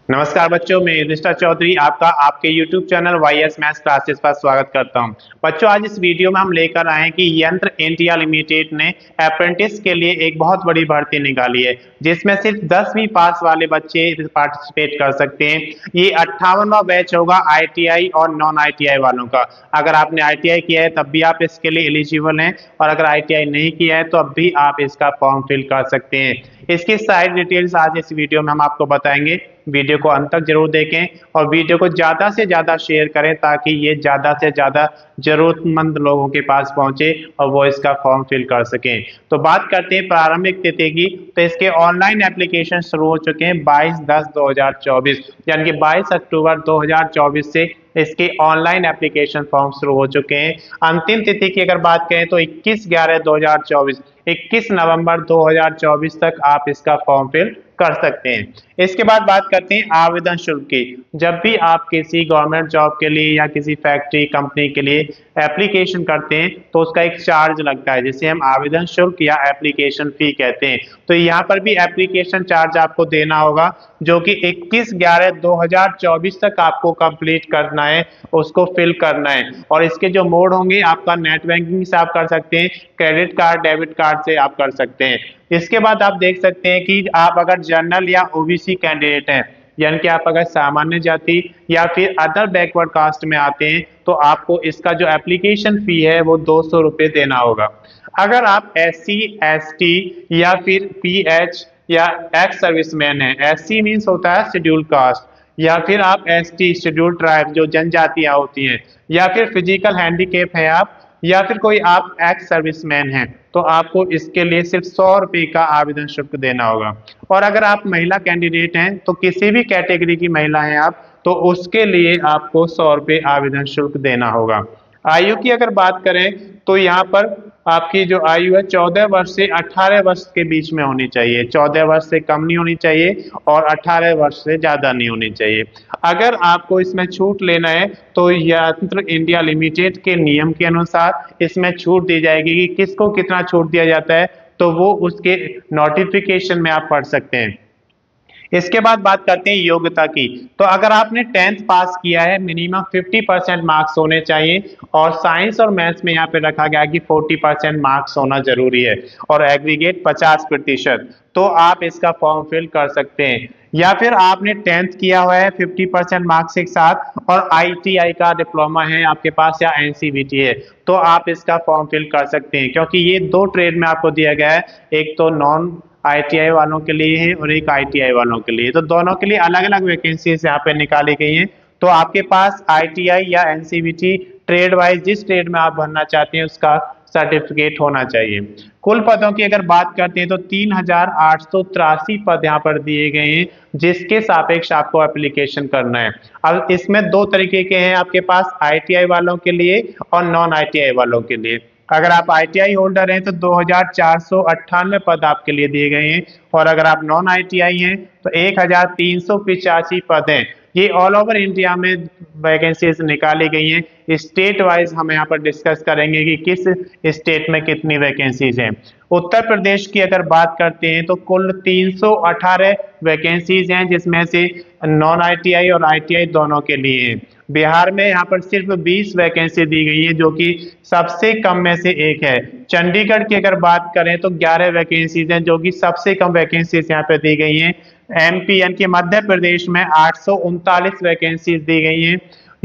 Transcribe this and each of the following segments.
नमस्कार बच्चों, मैं युधिष्ठिर चौधरी आपका आपके YouTube channel YS maths classes पर स्वागत करता हूं। बच्चों, आज इस वीडियो में हम लेकर आए हैं कि यंत्र इंडिया लिमिटेड ने अप्रेंटिस के लिए एक बहुत बड़ी भर्ती निकाली है, जिसमें सिर्फ 10वीं पास वाले बच्चे पार्टिसिपेट कर सकते हैं। ये 58वां बैच होगा ITI और नॉन ITI वालों का। अगर आपने ITI किया है तब भी आप इसके लिए एलिजिबल हैं, और अगर ITI नहीं किया है तो अब भी आप इसका फॉर्म फिल कर सकते हैं। इसकी सारी डिटेल्स आज इस वीडियो में हम आपको बताएंगे। वीडियो को अंत तक जरूर देखें और वीडियो को ज़्यादा से ज़्यादा शेयर करें ताकि ये ज़्यादा से ज़्यादा जरूरतमंद लोगों के पास पहुंचे और वो इसका फॉर्म फिल कर सकें। तो बात करते हैं प्रारंभिक तिथि की। तो इसके ऑनलाइन एप्लीकेशन शुरू हो चुके हैं 22/10/2024, यानी कि 22 अक्टूबर 2024 से इसके ऑनलाइन एप्लीकेशन फॉर्म शुरू हो चुके हैं। अंतिम तिथि की अगर बात करें तो 21/11/2024, 21 नवंबर 2024 तक आप इसका फॉर्म फिल कर सकते हैं। इसके बाद बात करते हैं आवेदन शुल्क की। जब भी आप किसी गवर्नमेंट जॉब के लिए या किसी फैक्ट्री कंपनी के लिए एप्लीकेशन करते हैं तो उसका एक चार्ज लगता है, जिसे हम आवेदन शुल्क या एप्लीकेशन फी कहते हैं। तो यहाँ पर भी एप्लीकेशन चार्ज आपको देना होगा, जो कि 21/11/2024 तक आपको कंप्लीट करना है, उसको फिल करना है। और इसके जो मोड होंगे, आपका नेट बैंकिंग से आप कर सकते हैं, क्रेडिट कार्ड, डेबिट कार्ड से आप कर सकते हैं। इसके बाद आप देख सकते हैं कि आप अगर जनरल या OBC कैंडिडेट हैं, यानी कि आप अगर सामान्य जाति या फिर अदर बैकवर्ड कास्ट में आते हैं, तो आपको इसका जो एप्लीकेशन फी है वो 200 रुपये देना होगा। अगर आप SC ST या फिर PH या एक्स सर्विसमैन है, SC मीन्स होता है शेड्यूल कास्ट, या फिर आप ST शेड्यूल ट्राइब जो जनजातियां होती हैं, या फिर फिजिकल हैंडीकेप है आप, या फिर कोई आप एक्स सर्विसमैन हैं, तो आपको इसके लिए सिर्फ 100 रुपये का आवेदन शुल्क देना होगा। और अगर आप महिला कैंडिडेट हैं, तो किसी भी कैटेगरी की महिला हैं आप, तो उसके लिए आपको 100 रुपये आवेदन शुल्क देना होगा। आयु की अगर बात करें तो यहाँ पर आपकी जो आयु है 14 वर्ष से 18 वर्ष के बीच में होनी चाहिए। 14 वर्ष से कम नहीं होनी चाहिए और 18 वर्ष से ज़्यादा नहीं होनी चाहिए। अगर आपको इसमें छूट लेना है तो यंत्र इंडिया लिमिटेड के नियम के अनुसार इसमें छूट दी जाएगी कि किसको कितना छूट दिया जाता है, तो वो उसके नोटिफिकेशन में आप पढ़ सकते हैं। इसके बाद बात करते हैं योग्यता की। तो अगर आपने 10th पास किया है, मिनिमम 50% मार्क्स होने चाहिए, और साइंस और मैथ्स में यहाँ पे रखा गया कि 40% मार्क्स होना जरूरी है, और एग्रीगेट 50%, तो आप इसका फॉर्म फिल कर सकते हैं। या फिर आपने 10th किया हुआ है 50% मार्क्स के साथ, और ITI का डिप्लोमा है आपके पास या NCVT है, तो आप इसका फॉर्म फिल कर सकते हैं। क्योंकि ये दो ट्रेड में आपको दिया गया है, एक तो नॉन ITI वालों के लिए है और एक ITI वालों के लिए, तो दोनों के लिए अलग अलग वैकेंसीज यहाँ पे निकाली गई हैं। तो आपके पास ITI या NCVT ट्रेड वाइज जिस ट्रेड में आप भरना चाहते हैं उसका सर्टिफिकेट होना चाहिए। कुल पदों की अगर बात करते हैं तो 3883 पद यहाँ पर दिए गए हैं, जिसके सापेक्ष आपको एप्लीकेशन करना है। अब इसमें दो तरीके के हैं आपके पास, ITI वालों के लिए और नॉन ITI वालों के लिए। अगर आप ITI होल्डर हैं तो 2498 पद आपके लिए दिए गए हैं, और अगर आप नॉन ITI हैं तो 1385 पद हैं। ये ऑल ओवर इंडिया में वैकेंसीज निकाली गई हैं। स्टेट वाइज हम यहाँ पर डिस्कस करेंगे कि किस स्टेट में कितनी वैकेंसीज हैं। उत्तर प्रदेश की अगर बात करते हैं तो कुल 318 वैकेंसीज हैं, जिसमें से नॉन ITI और ITI दोनों के लिए हैं। बिहार में यहाँ पर सिर्फ 20 वैकेंसी दी गई है, जो कि सबसे कम में से एक है। चंडीगढ़ की अगर बात करें तो 11 वैकेंसीज हैं, जो कि सबसे कम वैकेंसीज यहाँ पे दी गई हैं। MP यानी कि मध्य प्रदेश में 839 वैकेंसीज दी गई हैं।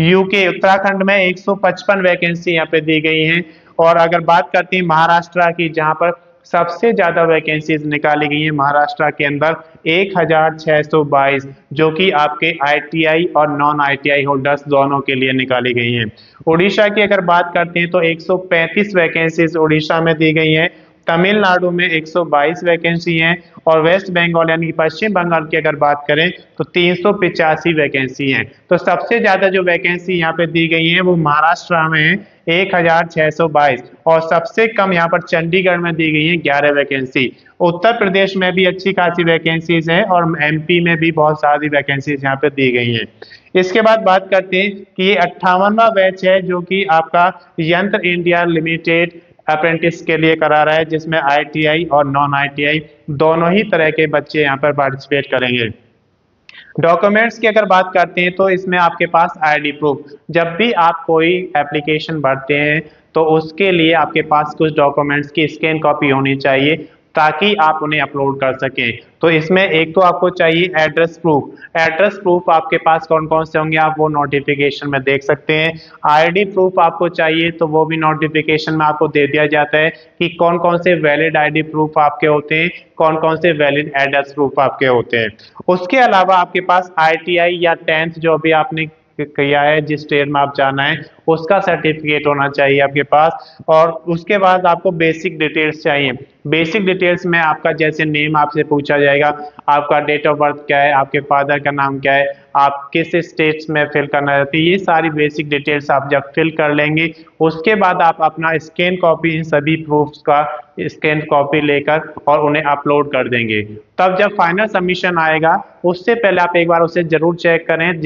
UK उत्तराखंड में 155 वैकेंसी यहाँ पे दी गई हैं। और अगर बात करते हैं महाराष्ट्र की, जहाँ पर सबसे ज्यादा वैकेंसीज निकाली गई है, महाराष्ट्र के अंदर 1622, जो कि आपके ITI और नॉन ITI होल्डर्स दोनों के लिए निकाली गई हैं। उड़ीसा की अगर बात करते हैं तो 135 वैकेंसीज उड़ीसा में दी गई हैं। तमिलनाडु में 122 वैकेंसी हैं, और वेस्ट बंगाल यानी कि पश्चिम बंगाल की अगर बात करें तो 385 वैकेंसी हैं। तो सबसे ज्यादा जो वैकेंसी यहाँ पे दी गई है वो महाराष्ट्र में है, 1622, और सबसे कम यहाँ पर चंडीगढ़ में दी गई है 11 वैकेंसी। उत्तर प्रदेश में भी अच्छी खासी वैकेंसीज हैं, और MP में भी बहुत सारी वैकेंसीज यहाँ पे दी गई हैं। इसके बाद बात करते हैं कि ये 58वां बैच है जो कि आपका यंत्र इंडिया लिमिटेड अप्रेंटिस के लिए करा रहा है, जिसमें ITI और नॉन ITI दोनों ही तरह के बच्चे यहाँ पर पार्टिसिपेट करेंगे। डॉक्यूमेंट्स की अगर बात करते हैं तो इसमें आपके पास आईडी प्रूफ, जब भी आप कोई एप्लीकेशन भरते हैं तो उसके लिए आपके पास कुछ डॉक्यूमेंट्स की स्कैन कॉपी होनी चाहिए ताकि आप उन्हें अपलोड कर सकें। तो इसमें एक तो आपको चाहिए एड्रेस प्रूफ। एड्रेस प्रूफ आपके पास कौन कौन से होंगे आप वो नोटिफिकेशन में देख सकते हैं। आईडी प्रूफ आपको चाहिए तो वो भी नोटिफिकेशन में आपको दे दिया जाता है कि कौन कौन से वैलिड आईडी प्रूफ आपके होते हैं, कौन कौन से वैलिड एड्रेस प्रूफ आपके होते हैं। उसके अलावा आपके पास ITI या 10th जो भी आपने किया है, जिस स्टेट में आप जाना है उसका सर्टिफिकेट होना चाहिए आपके पास। और उसके बाद आपको बेसिक डिटेल्स चाहिए। बेसिक डिटेल्स में आपका जैसे नेम आपसे पूछा जाएगा, आपका डेट ऑफ बर्थ क्या है, आपके फादर का नाम क्या है, आप किस स्टेट्स में फिल करना चाहते हैं, ये सारी बेसिक डिटेल्स आप जब फिल कर लेंगे उसके बाद आप अपना स्कैन कॉपी इन सभी प्रूफ्स का स्कैन कॉपी लेकर और उन्हें अपलोड कर देंगे। तब जब फाइनल सबमिशन आएगा उससे पहले आप एक बार उसे जरूर चेक करें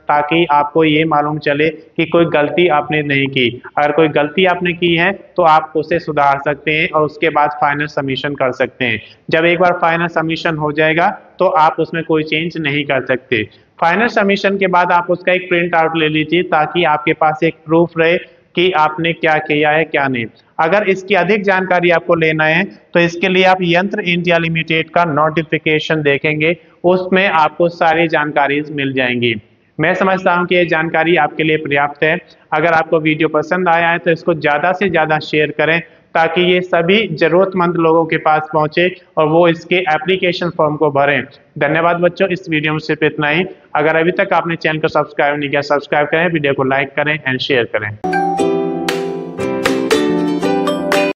ताकि आपको ये मालूम चले कि कोई गलती आपने नहीं की। अगर कोई गलती आपने की है तो आप उसे सुधार सकते हैं और उसके बाद फाइनल सबमिशन कर सकते हैं। जब एक बार फाइनल सबमिशन हो जाएगा तो आप उसमें कोई चेंज नहीं कर सकते। फाइनल सबमिशन के बाद आप उसका एक प्रिंट आउट ले लीजिए ताकि आपके पास एक प्रूफ रहे कि आपने क्या किया है क्या नहीं। अगर इसकी अधिक जानकारी आपको लेना है तो इसके लिए आप यंत्र इंडिया लिमिटेड का नोटिफिकेशन देखेंगे, उसमें आपको सारी जानकारी मिल जाएंगी। मैं समझता हूं कि ये जानकारी आपके लिए पर्याप्त है। अगर आपको वीडियो पसंद आया है तो इसको ज़्यादा से ज़्यादा शेयर करें ताकि ये सभी जरूरतमंद लोगों के पास पहुंचे और वो इसके एप्लीकेशन फॉर्म को भरें। धन्यवाद बच्चों, इस वीडियो में सिर्फ इतना ही। अगर अभी तक आपने चैनल को सब्सक्राइब नहीं किया, सब्सक्राइब करें, वीडियो को लाइक करें एंड शेयर करें।